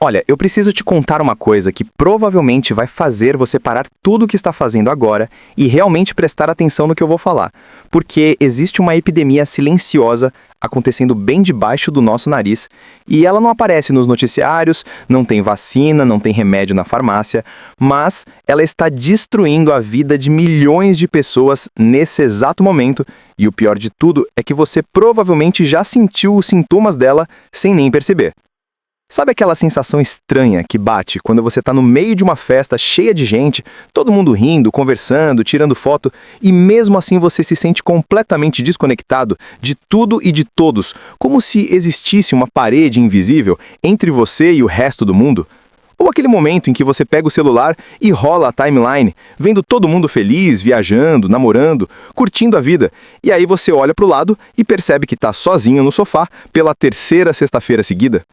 Olha, eu preciso te contar uma coisa que provavelmente vai fazer você parar tudo o que está fazendo agora e realmente prestar atenção no que eu vou falar. Porque existe uma epidemia silenciosa acontecendo bem debaixo do nosso nariz e ela não aparece nos noticiários, não tem vacina, não tem remédio na farmácia, mas ela está destruindo a vida de milhões de pessoas nesse exato momento e o pior de tudo é que você provavelmente já sentiu os sintomas dela sem nem perceber. Sabe aquela sensação estranha que bate quando você está no meio de uma festa cheia de gente, todo mundo rindo, conversando, tirando foto, e mesmo assim você se sente completamente desconectado de tudo e de todos, como se existisse uma parede invisível entre você e o resto do mundo? Ou aquele momento em que você pega o celular e rola a timeline, vendo todo mundo feliz, viajando, namorando, curtindo a vida, e aí você olha para o lado e percebe que está sozinho no sofá pela terceira sexta-feira seguida?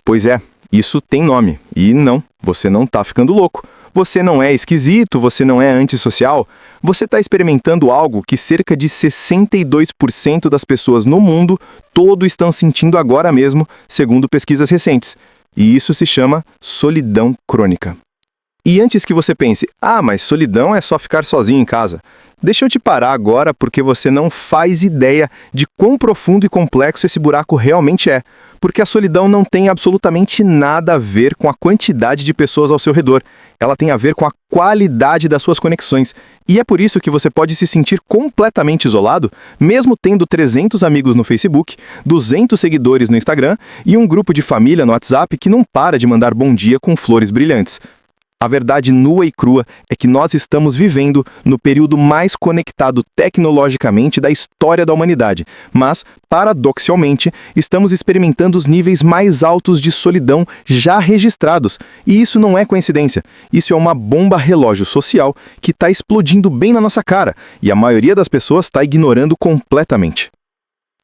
Pois é, isso tem nome. E não, você não está ficando louco. Você não é esquisito, você não é antissocial. Você está experimentando algo que cerca de 62% das pessoas no mundo todo estão sentindo agora mesmo, segundo pesquisas recentes. E isso se chama solidão crônica. E antes que você pense, mas solidão é só ficar sozinho em casa. Deixa eu te parar agora porque você não faz ideia de quão profundo e complexo esse buraco realmente é. Porque a solidão não tem absolutamente nada a ver com a quantidade de pessoas ao seu redor. Ela tem a ver com a qualidade das suas conexões. E é por isso que você pode se sentir completamente isolado, mesmo tendo 300 amigos no Facebook, 200 seguidores no Instagram e um grupo de família no WhatsApp que não para de mandar bom dia com flores brilhantes. A verdade nua e crua é que nós estamos vivendo no período mais conectado tecnologicamente da história da humanidade, mas, paradoxalmente, estamos experimentando os níveis mais altos de solidão já registrados. E isso não é coincidência. Isso é uma bomba relógio social que está explodindo bem na nossa cara, e a maioria das pessoas está ignorando completamente.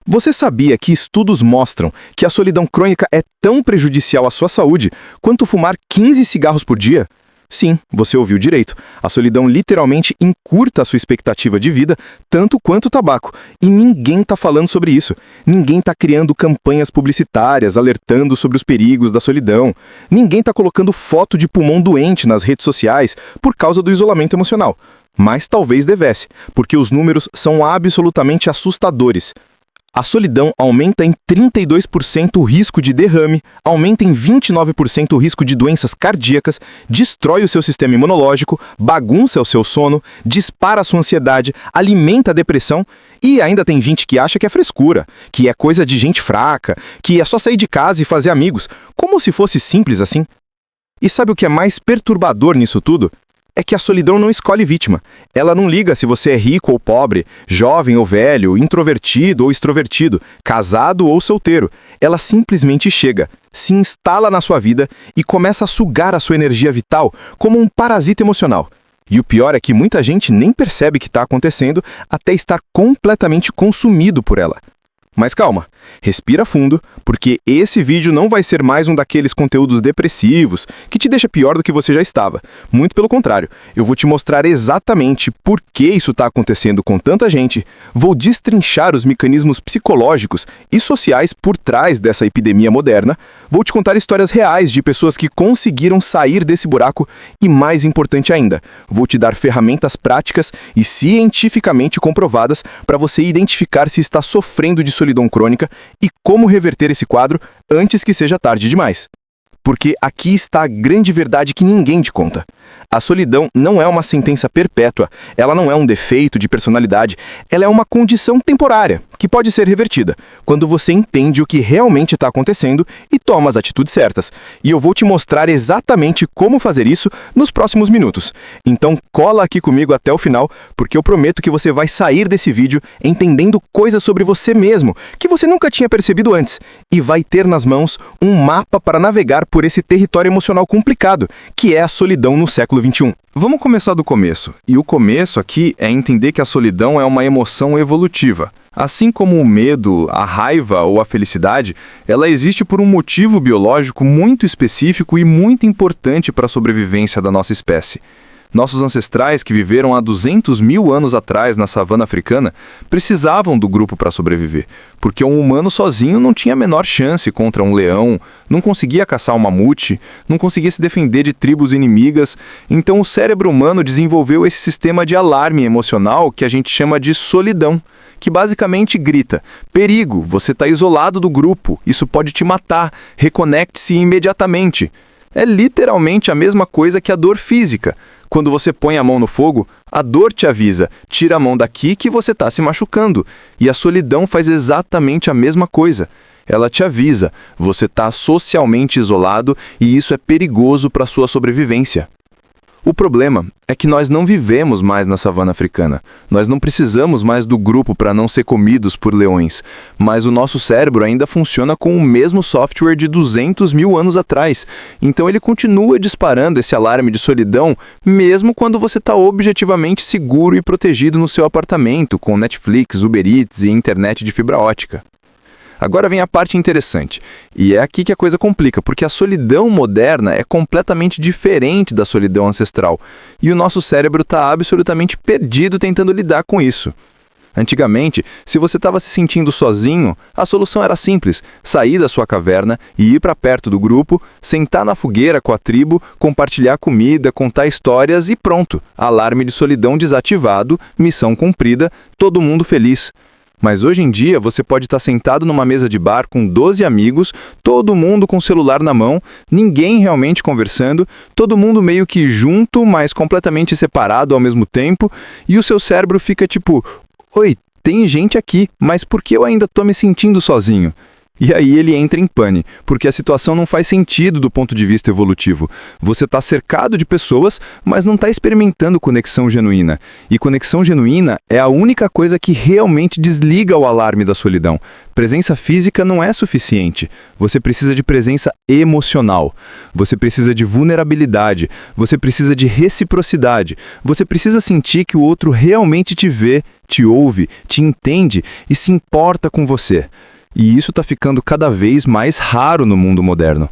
Você sabia que estudos mostram que a solidão crônica é tão prejudicial à sua saúde quanto fumar 15 cigarros por dia? Sim, você ouviu direito. A solidão literalmente encurta a sua expectativa de vida, tanto quanto o tabaco. E ninguém está falando sobre isso. Ninguém está criando campanhas publicitárias, alertando sobre os perigos da solidão. Ninguém está colocando foto de pulmão doente nas redes sociais por causa do isolamento emocional. Mas talvez devesse, porque os números são absolutamente assustadores. A solidão aumenta em 32% o risco de derrame, aumenta em 29% o risco de doenças cardíacas, destrói o seu sistema imunológico, bagunça o seu sono, dispara a sua ansiedade, alimenta a depressão e ainda tem gente que acha que é frescura, que é coisa de gente fraca, que é só sair de casa e fazer amigos, como se fosse simples assim. E sabe o que é mais perturbador nisso tudo? É que a solidão não escolhe vítima. Ela não liga se você é rico ou pobre, jovem ou velho, introvertido ou extrovertido, casado ou solteiro. Ela simplesmente chega, se instala na sua vida e começa a sugar a sua energia vital como um parasita emocional. E o pior é que muita gente nem percebe que está acontecendo até estar completamente consumido por ela. Mas calma, respira fundo, porque esse vídeo não vai ser mais um daqueles conteúdos depressivos que te deixa pior do que você já estava. Muito pelo contrário, eu vou te mostrar exatamente por que isso está acontecendo com tanta gente, vou destrinchar os mecanismos psicológicos e sociais por trás dessa epidemia moderna, vou te contar histórias reais de pessoas que conseguiram sair desse buraco e, mais importante ainda, vou te dar ferramentas práticas e cientificamente comprovadas para você identificar se está sofrendo de solidão crônica e como reverter esse quadro antes que seja tarde demais. Porque aqui está a grande verdade que ninguém te conta. A solidão não é uma sentença perpétua, ela não é um defeito de personalidade, ela é uma condição temporária, que pode ser revertida, quando você entende o que realmente está acontecendo e toma as atitudes certas. E eu vou te mostrar exatamente como fazer isso nos próximos minutos. Então cola aqui comigo até o final, porque eu prometo que você vai sair desse vídeo entendendo coisas sobre você mesmo, que você nunca tinha percebido antes, e vai ter nas mãos um mapa para navegar por esse território emocional complicado, que é a solidão no século XXI. Vamos começar do começo. E o começo aqui é entender que a solidão é uma emoção evolutiva. Assim como o medo, a raiva ou a felicidade, ela existe por um motivo biológico muito específico e muito importante para a sobrevivência da nossa espécie. Nossos ancestrais, que viveram há 200 mil anos atrás na savana africana, precisavam do grupo para sobreviver, porque um humano sozinho não tinha a menor chance contra um leão, não conseguia caçar um mamute, não conseguia se defender de tribos inimigas. Então o cérebro humano desenvolveu esse sistema de alarme emocional que a gente chama de solidão, que basicamente grita: perigo, você está isolado do grupo, isso pode te matar, reconecte-se imediatamente. É literalmente a mesma coisa que a dor física. Quando você põe a mão no fogo, a dor te avisa: tira a mão daqui que você está se machucando. E a solidão faz exatamente a mesma coisa. Ela te avisa: você está socialmente isolado e isso é perigoso para a sua sobrevivência. O problema é que nós não vivemos mais na savana africana. Nós não precisamos mais do grupo para não ser comidos por leões. Mas o nosso cérebro ainda funciona com o mesmo software de 200 mil anos atrás. Então ele continua disparando esse alarme de solidão, mesmo quando você está objetivamente seguro e protegido no seu apartamento, com Netflix, Uber Eats e internet de fibra ótica. Agora vem a parte interessante, e é aqui que a coisa complica, porque a solidão moderna é completamente diferente da solidão ancestral, e o nosso cérebro está absolutamente perdido tentando lidar com isso. Antigamente, se você estava se sentindo sozinho, a solução era simples: sair da sua caverna e ir para perto do grupo, sentar na fogueira com a tribo, compartilhar comida, contar histórias e pronto, alarme de solidão desativado, missão cumprida, todo mundo feliz. Mas hoje em dia você pode estar sentado numa mesa de bar com 12 amigos, todo mundo com o celular na mão, ninguém realmente conversando, todo mundo meio que junto, mas completamente separado ao mesmo tempo, e o seu cérebro fica tipo: oi, tem gente aqui, mas por que eu ainda estou me sentindo sozinho? E aí ele entra em pane, porque a situação não faz sentido do ponto de vista evolutivo. Você está cercado de pessoas, mas não está experimentando conexão genuína. E conexão genuína é a única coisa que realmente desliga o alarme da solidão. Presença física não é suficiente. Você precisa de presença emocional. Você precisa de vulnerabilidade. Você precisa de reciprocidade. Você precisa sentir que o outro realmente te vê, te ouve, te entende e se importa com você. E isso está ficando cada vez mais raro no mundo moderno.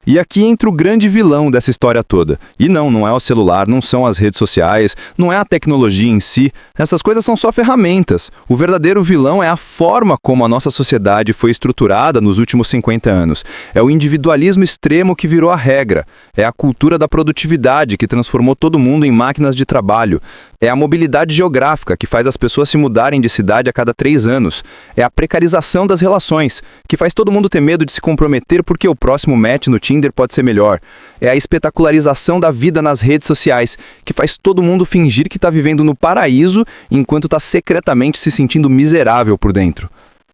E aqui entra o grande vilão dessa história toda. E não é o celular, não são as redes sociais, não é a tecnologia em si. Essas coisas são só ferramentas. O verdadeiro vilão é a forma como a nossa sociedade foi estruturada nos últimos 50 anos. É o individualismo extremo que virou a regra. É a cultura da produtividade que transformou todo mundo em máquinas de trabalho. É a mobilidade geográfica que faz as pessoas se mudarem de cidade a cada 3 anos. É a precarização das relações, que faz todo mundo ter medo de se comprometer porque o próximo match no Tinder pode ser melhor. É a espetacularização da vida nas redes sociais, que faz todo mundo fingir que está vivendo no paraíso enquanto está secretamente se sentindo miserável por dentro.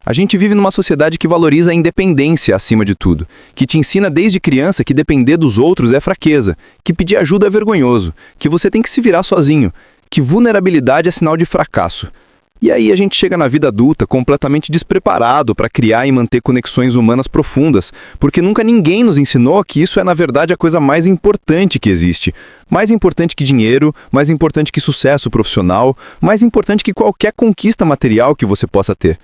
A gente vive numa sociedade que valoriza a independência acima de tudo, que te ensina desde criança que depender dos outros é fraqueza, que pedir ajuda é vergonhoso, que você tem que se virar sozinho, que vulnerabilidade é sinal de fracasso. E aí a gente chega na vida adulta completamente despreparado para criar e manter conexões humanas profundas, porque nunca ninguém nos ensinou que isso é na verdade a coisa mais importante que existe. Mais importante que dinheiro, mais importante que sucesso profissional, mais importante que qualquer conquista material que você possa ter.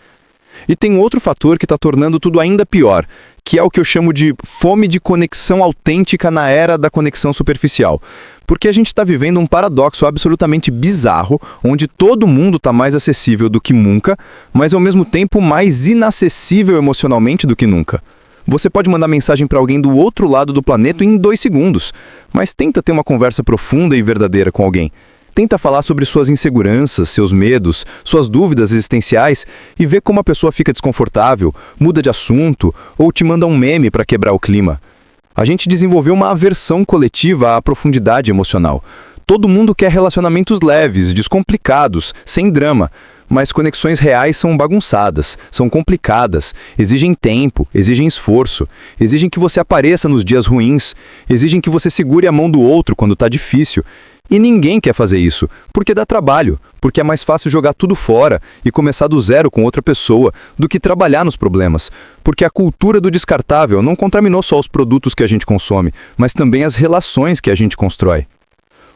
E tem outro fator que está tornando tudo ainda pior, que é o que eu chamo de fome de conexão autêntica na era da conexão superficial. Porque a gente está vivendo um paradoxo absolutamente bizarro, onde todo mundo está mais acessível do que nunca, mas ao mesmo tempo mais inacessível emocionalmente do que nunca. Você pode mandar mensagem para alguém do outro lado do planeta em 2 segundos, mas tenta ter uma conversa profunda e verdadeira com alguém. Tenta falar sobre suas inseguranças, seus medos, suas dúvidas existenciais e vê como a pessoa fica desconfortável, muda de assunto ou te manda um meme para quebrar o clima. A gente desenvolveu uma aversão coletiva à profundidade emocional. Todo mundo quer relacionamentos leves, descomplicados, sem drama, mas conexões reais são bagunçadas, são complicadas, exigem tempo, exigem esforço, exigem que você apareça nos dias ruins, exigem que você segure a mão do outro quando está difícil. E ninguém quer fazer isso, porque dá trabalho, porque é mais fácil jogar tudo fora e começar do zero com outra pessoa do que trabalhar nos problemas, porque a cultura do descartável não contaminou só os produtos que a gente consome, mas também as relações que a gente constrói.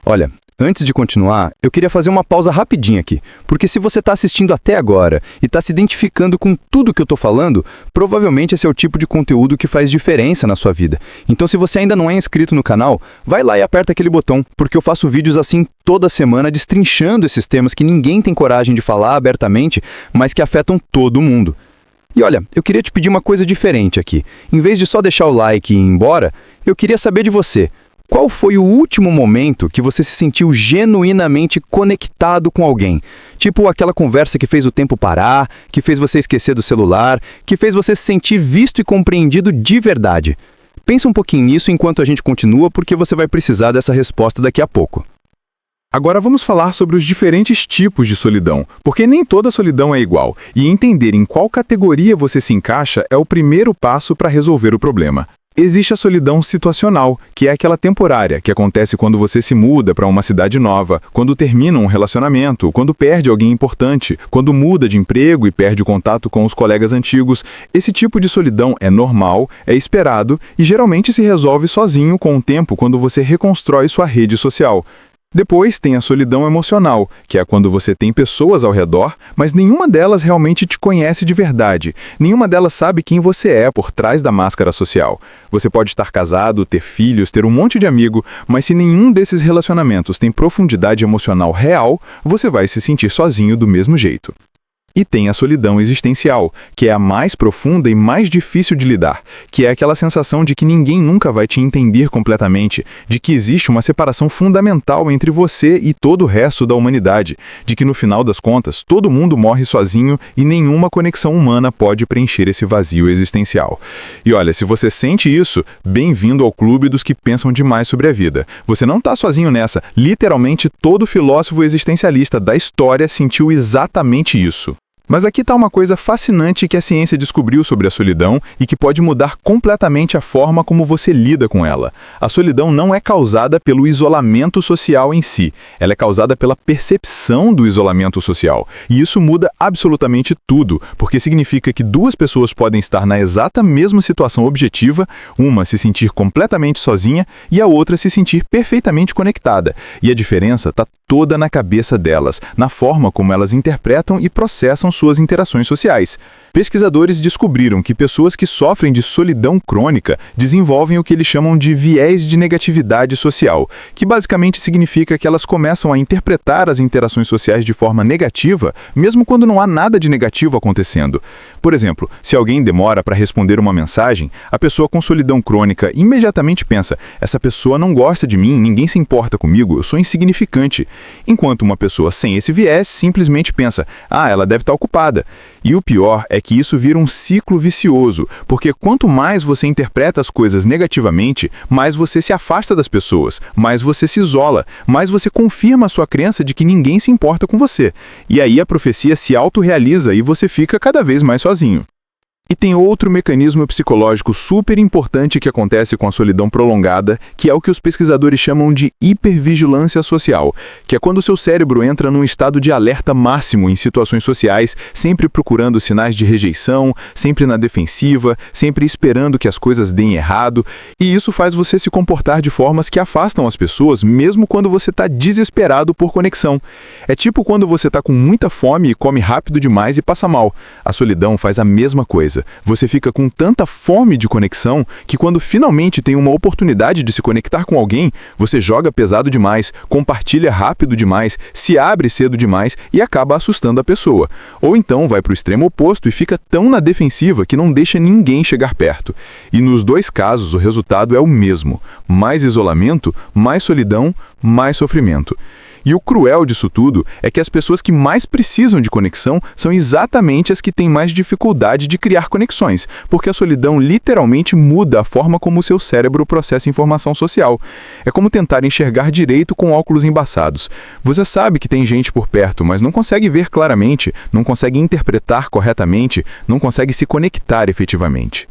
Olha, Antes de continuar, eu queria fazer uma pausa rapidinha aqui, porque se você está assistindo até agora e está se identificando com tudo que eu estou falando, provavelmente esse é o tipo de conteúdo que faz diferença na sua vida. Então, se você ainda não é inscrito no canal, vai lá e aperta aquele botão, porque eu faço vídeos assim toda semana destrinchando esses temas que ninguém tem coragem de falar abertamente, mas que afetam todo mundo. E olha, eu queria te pedir uma coisa diferente aqui. Em vez de só deixar o like e ir embora, eu queria saber de você. Qual foi o último momento que você se sentiu genuinamente conectado com alguém? Tipo aquela conversa que fez o tempo parar, que fez você esquecer do celular, que fez você se sentir visto e compreendido de verdade. Pensa um pouquinho nisso enquanto a gente continua, porque você vai precisar dessa resposta daqui a pouco. Agora vamos falar sobre os diferentes tipos de solidão, porque nem toda solidão é igual, e entender em qual categoria você se encaixa é o primeiro passo para resolver o problema. Existe a solidão situacional, que é aquela temporária, que acontece quando você se muda para uma cidade nova, quando termina um relacionamento, quando perde alguém importante, quando muda de emprego e perde o contato com os colegas antigos. Esse tipo de solidão é normal, é esperado e geralmente se resolve sozinho com o tempo quando você reconstrói sua rede social. Depois tem a solidão emocional, que é quando você tem pessoas ao redor, mas nenhuma delas realmente te conhece de verdade. Nenhuma delas sabe quem você é por trás da máscara social. Você pode estar casado, ter filhos, ter um monte de amigo, mas se nenhum desses relacionamentos tem profundidade emocional real, você vai se sentir sozinho do mesmo jeito. E tem a solidão existencial, que é a mais profunda e mais difícil de lidar, que é aquela sensação de que ninguém nunca vai te entender completamente, de que existe uma separação fundamental entre você e todo o resto da humanidade, de que no final das contas todo mundo morre sozinho e nenhuma conexão humana pode preencher esse vazio existencial. E olha, se você sente isso, bem-vindo ao clube dos que pensam demais sobre a vida. Você não está sozinho nessa, literalmente todo filósofo existencialista da história sentiu exatamente isso. Mas aqui está uma coisa fascinante que a ciência descobriu sobre a solidão e que pode mudar completamente a forma como você lida com ela. A solidão não é causada pelo isolamento social em si, ela é causada pela percepção do isolamento social. E isso muda absolutamente tudo, porque significa que duas pessoas podem estar na exata mesma situação objetiva, uma se sentir completamente sozinha e a outra se sentir perfeitamente conectada. E a diferença está toda na cabeça delas, na forma como elas interpretam e processam suas interações sociais. Pesquisadores descobriram que pessoas que sofrem de solidão crônica desenvolvem o que eles chamam de viés de negatividade social, que basicamente significa que elas começam a interpretar as interações sociais de forma negativa, mesmo quando não há nada de negativo acontecendo. Por exemplo, se alguém demora para responder uma mensagem, a pessoa com solidão crônica imediatamente pensa: essa pessoa não gosta de mim, ninguém se importa comigo, eu sou insignificante. Enquanto uma pessoa sem esse viés simplesmente pensa: ah, ela deve estar ocupada. E o pior é que isso vira um ciclo vicioso, porque quanto mais você interpreta as coisas negativamente, mais você se afasta das pessoas, mais você se isola, mais você confirma a sua crença de que ninguém se importa com você. E aí a profecia se autorrealiza e você fica cada vez mais sozinho. E tem outro mecanismo psicológico super importante que acontece com a solidão prolongada, que é o que os pesquisadores chamam de hipervigilância social, que é quando o seu cérebro entra num estado de alerta máximo em situações sociais, sempre procurando sinais de rejeição, sempre na defensiva, sempre esperando que as coisas deem errado, e isso faz você se comportar de formas que afastam as pessoas, mesmo quando você está desesperado por conexão. É tipo quando você está com muita fome e come rápido demais e passa mal. A solidão faz a mesma coisa. Você fica com tanta fome de conexão que quando finalmente tem uma oportunidade de se conectar com alguém, você joga pesado demais, compartilha rápido demais, se abre cedo demais e acaba assustando a pessoa. Ou então vai para o extremo oposto e fica tão na defensiva que não deixa ninguém chegar perto. E nos dois casos o resultado é o mesmo: mais isolamento, mais solidão, mais sofrimento. E o cruel disso tudo é que as pessoas que mais precisam de conexão são exatamente as que têm mais dificuldade de criar conexões, porque a solidão literalmente muda a forma como o seu cérebro processa informação social. É como tentar enxergar direito com óculos embaçados. Você sabe que tem gente por perto, mas não consegue ver claramente, não consegue interpretar corretamente, não consegue se conectar efetivamente.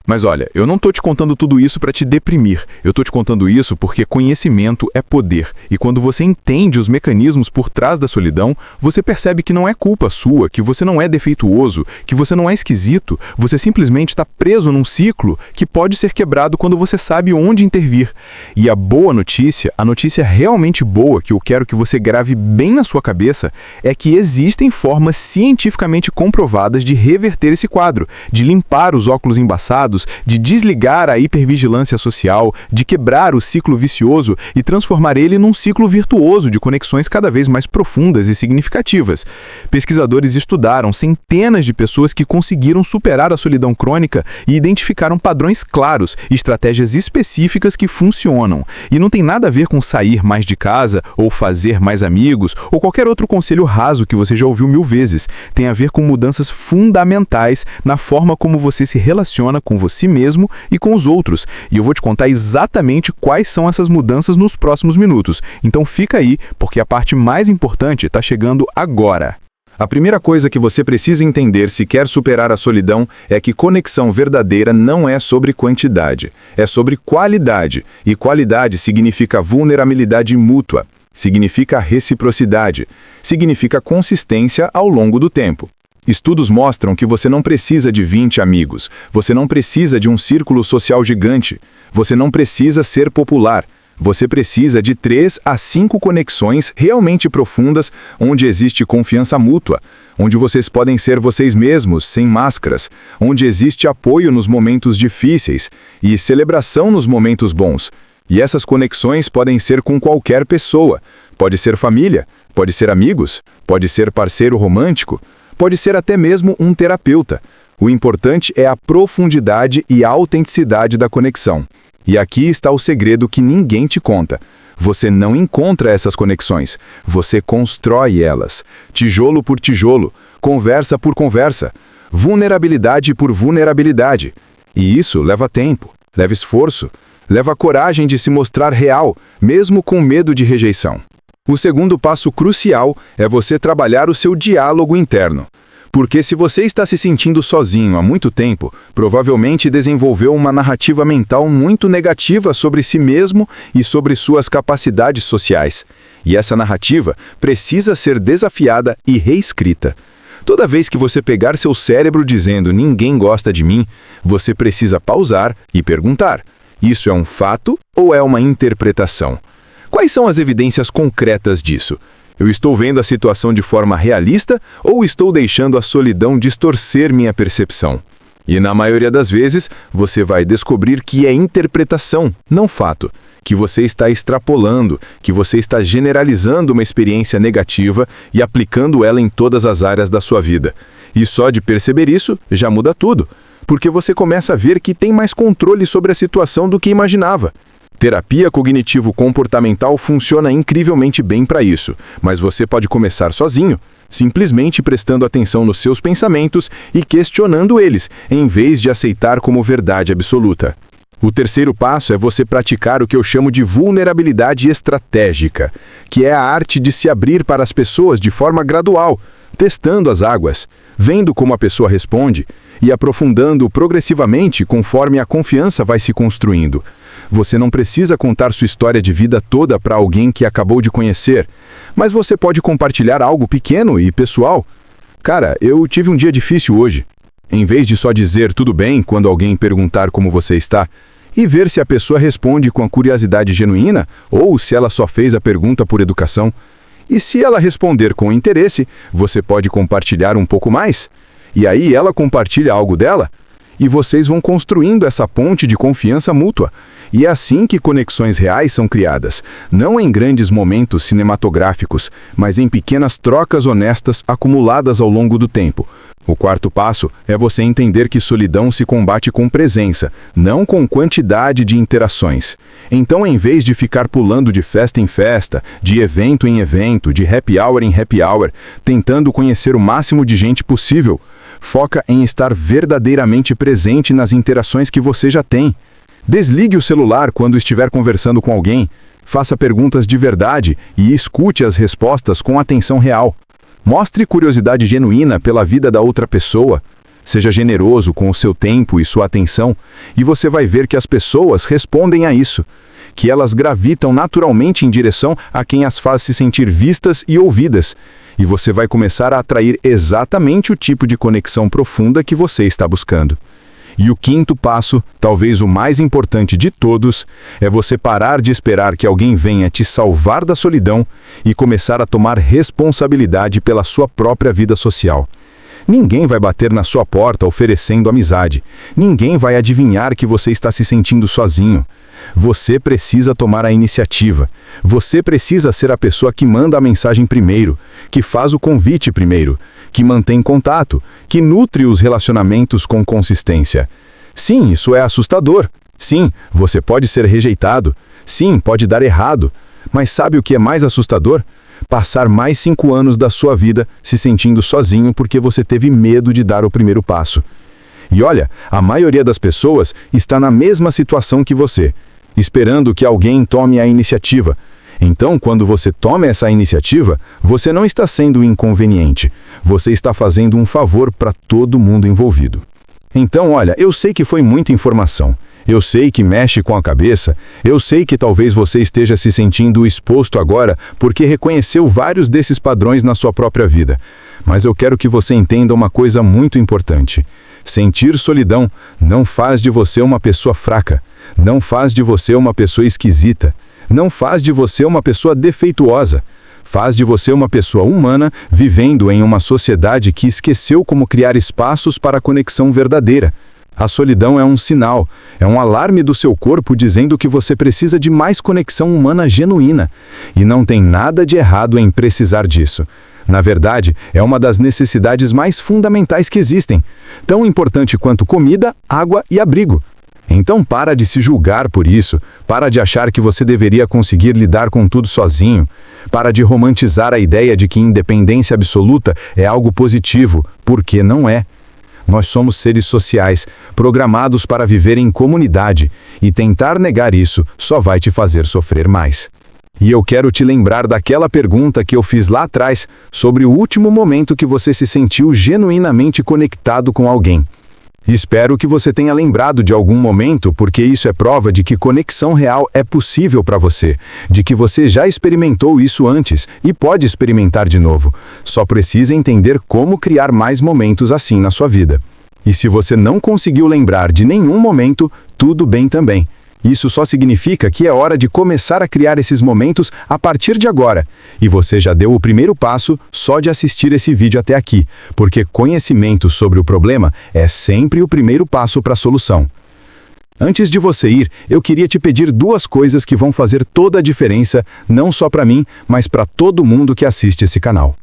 Mas olha, eu não tô te contando tudo isso para te deprimir. Eu tô te contando isso porque conhecimento é poder. E quando você entende os mecanismos por trás da solidão, você percebe que não é culpa sua, que você não é defeituoso, que você não é esquisito. Você simplesmente está preso num ciclo que pode ser quebrado quando você sabe onde intervir. E a boa notícia, a notícia realmente boa que eu quero que você grave bem na sua cabeça, é que existem formas cientificamente comprovadas de reverter esse quadro, de limpar os óculos embaçados, de desligar a hipervigilância social, de quebrar o ciclo vicioso e transformar ele num ciclo virtuoso de conexões cada vez mais profundas e significativas. Pesquisadores estudaram centenas de pessoas que conseguiram superar a solidão crônica e identificaram padrões claros e estratégias específicas que funcionam. E não tem nada a ver com sair mais de casa, ou fazer mais amigos, ou qualquer outro conselho raso que você já ouviu 1000 vezes. Tem a ver com mudanças fundamentais na forma como você se relaciona com você mesmo e com os outros. E eu vou te contar exatamente quais são essas mudanças nos próximos minutos. Então fica aí, porque a parte mais importante está chegando agora. A primeira coisa que você precisa entender se quer superar a solidão é que conexão verdadeira não é sobre quantidade, é sobre qualidade. E qualidade significa vulnerabilidade mútua, significa reciprocidade, significa consistência ao longo do tempo. Estudos mostram que você não precisa de 20 amigos, você não precisa de um círculo social gigante, você não precisa ser popular. Você precisa de 3 a 5 conexões realmente profundas, onde existe confiança mútua, onde vocês podem ser vocês mesmos, sem máscaras, onde existe apoio nos momentos difíceis e celebração nos momentos bons. E essas conexões podem ser com qualquer pessoa. Pode ser família, pode ser amigos, pode ser parceiro romântico, pode ser até mesmo um terapeuta. O importante é a profundidade e a autenticidade da conexão. E aqui está o segredo que ninguém te conta. Você não encontra essas conexões, você constrói elas. Tijolo por tijolo, conversa por conversa, vulnerabilidade por vulnerabilidade. E isso leva tempo, leva esforço, leva coragem de se mostrar real, mesmo com medo de rejeição. O segundo passo crucial é você trabalhar o seu diálogo interno. Porque se você está se sentindo sozinho há muito tempo, provavelmente desenvolveu uma narrativa mental muito negativa sobre si mesmo e sobre suas capacidades sociais. E essa narrativa precisa ser desafiada e reescrita. Toda vez que você pegar seu cérebro dizendo "ninguém gosta de mim", você precisa pausar e perguntar: isso é um fato ou é uma interpretação? Quais são as evidências concretas disso? Eu estou vendo a situação de forma realista ou estou deixando a solidão distorcer minha percepção? E na maioria das vezes, você vai descobrir que é interpretação, não fato, que você está extrapolando, que você está generalizando uma experiência negativa e aplicando ela em todas as áreas da sua vida. E só de perceber isso, já muda tudo, porque você começa a ver que tem mais controle sobre a situação do que imaginava. Terapia cognitivo-comportamental funciona incrivelmente bem para isso, mas você pode começar sozinho, simplesmente prestando atenção nos seus pensamentos e questionando eles, em vez de aceitar como verdade absoluta. O terceiro passo é você praticar o que eu chamo de vulnerabilidade estratégica, que é a arte de se abrir para as pessoas de forma gradual, testando as águas, vendo como a pessoa responde e aprofundando progressivamente conforme a confiança vai se construindo. Você não precisa contar sua história de vida toda para alguém que acabou de conhecer, mas você pode compartilhar algo pequeno e pessoal. Cara, eu tive um dia difícil hoje. Em vez de só dizer tudo bem quando alguém perguntar como você está, e ver se a pessoa responde com a curiosidade genuína ou se ela só fez a pergunta por educação. E se ela responder com interesse, você pode compartilhar um pouco mais. E aí ela compartilha algo dela, e vocês vão construindo essa ponte de confiança mútua. E é assim que conexões reais são criadas, não em grandes momentos cinematográficos, mas em pequenas trocas honestas acumuladas ao longo do tempo. O quarto passo é você entender que solidão se combate com presença, não com quantidade de interações. Então, em vez de ficar pulando de festa em festa, de evento em evento, de happy hour em happy hour, tentando conhecer o máximo de gente possível, foca em estar verdadeiramente presente nas interações que você já tem. Desligue o celular quando estiver conversando com alguém, faça perguntas de verdade e escute as respostas com atenção real. Mostre curiosidade genuína pela vida da outra pessoa. seja generoso com o seu tempo e sua atenção, e você vai ver que as pessoas respondem a isso, que elas gravitam naturalmente em direção a quem as faz se sentir vistas e ouvidas, e você vai começar a atrair exatamente o tipo de conexão profunda que você está buscando. E o quinto passo, talvez o mais importante de todos, é você parar de esperar que alguém venha te salvar da solidão e começar a tomar responsabilidade pela sua própria vida social. Ninguém vai bater na sua porta oferecendo amizade. Ninguém vai adivinhar que você está se sentindo sozinho. Você precisa tomar a iniciativa. Você precisa ser a pessoa que manda a mensagem primeiro, que faz o convite primeiro, que mantém contato, que nutre os relacionamentos com consistência. Sim, isso é assustador. Sim, você pode ser rejeitado. Sim, pode dar errado. Mas sabe o que é mais assustador? Passar mais 5 anos da sua vida se sentindo sozinho porque você teve medo de dar o primeiro passo. E olha, a maioria das pessoas está na mesma situação que você, esperando que alguém tome a iniciativa. Então, quando você toma essa iniciativa, você não está sendo inconveniente. Você está fazendo um favor para todo mundo envolvido. Então, olha, eu sei que foi muita informação. Eu sei que mexe com a cabeça. Eu sei que talvez você esteja se sentindo exposto agora porque reconheceu vários desses padrões na sua própria vida. Mas eu quero que você entenda uma coisa muito importante. Sentir solidão não faz de você uma pessoa fraca. Não faz de você uma pessoa esquisita. Não faz de você uma pessoa defeituosa. Faz de você uma pessoa humana vivendo em uma sociedade que esqueceu como criar espaços para a conexão verdadeira. A solidão é um sinal, é um alarme do seu corpo dizendo que você precisa de mais conexão humana genuína. E não tem nada de errado em precisar disso. Na verdade, é uma das necessidades mais fundamentais que existem, tão importante quanto comida, água e abrigo. Então para de se julgar por isso, para de achar que você deveria conseguir lidar com tudo sozinho, para de romantizar a ideia de que independência absoluta é algo positivo, porque não é. Nós somos seres sociais, programados para viver em comunidade, e tentar negar isso só vai te fazer sofrer mais. E eu quero te lembrar daquela pergunta que eu fiz lá atrás sobre o último momento que você se sentiu genuinamente conectado com alguém. Espero que você tenha lembrado de algum momento, porque isso é prova de que conexão real é possível para você, de que você já experimentou isso antes e pode experimentar de novo. Só precisa entender como criar mais momentos assim na sua vida. E se você não conseguiu lembrar de nenhum momento, tudo bem também. Isso só significa que é hora de começar a criar esses momentos a partir de agora. E você já deu o primeiro passo só de assistir esse vídeo até aqui, porque conhecimento sobre o problema é sempre o primeiro passo para a solução. Antes de você ir, eu queria te pedir 2 coisas que vão fazer toda a diferença, não só para mim, mas para todo mundo que assiste esse canal.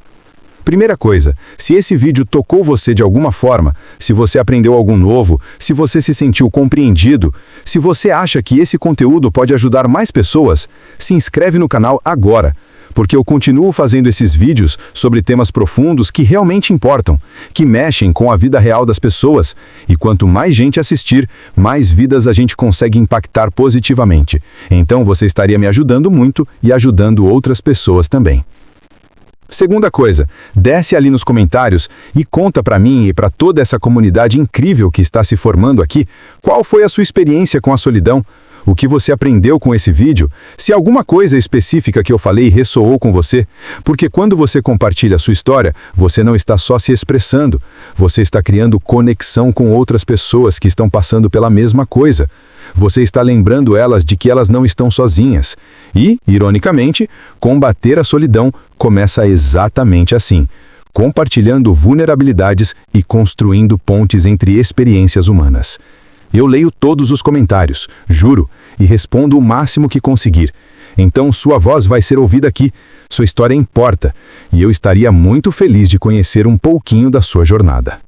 Primeira coisa, se esse vídeo tocou você de alguma forma, se você aprendeu algo novo, se você se sentiu compreendido, se você acha que esse conteúdo pode ajudar mais pessoas, se inscreve no canal agora, porque eu continuo fazendo esses vídeos sobre temas profundos que realmente importam, que mexem com a vida real das pessoas, e quanto mais gente assistir, mais vidas a gente consegue impactar positivamente. Então você estaria me ajudando muito e ajudando outras pessoas também. Segunda coisa, desce ali nos comentários e conta para mim e para toda essa comunidade incrível que está se formando aqui, qual foi a sua experiência com a solidão, o que você aprendeu com esse vídeo, se alguma coisa específica que eu falei ressoou com você, porque quando você compartilha a sua história, você não está só se expressando, você está criando conexão com outras pessoas que estão passando pela mesma coisa. Você está lembrando elas de que elas não estão sozinhas. E, ironicamente, combater a solidão começa exatamente assim, compartilhando vulnerabilidades e construindo pontes entre experiências humanas. Eu leio todos os comentários, juro, e respondo o máximo que conseguir. Então sua voz vai ser ouvida aqui, sua história importa, e eu estaria muito feliz de conhecer um pouquinho da sua jornada.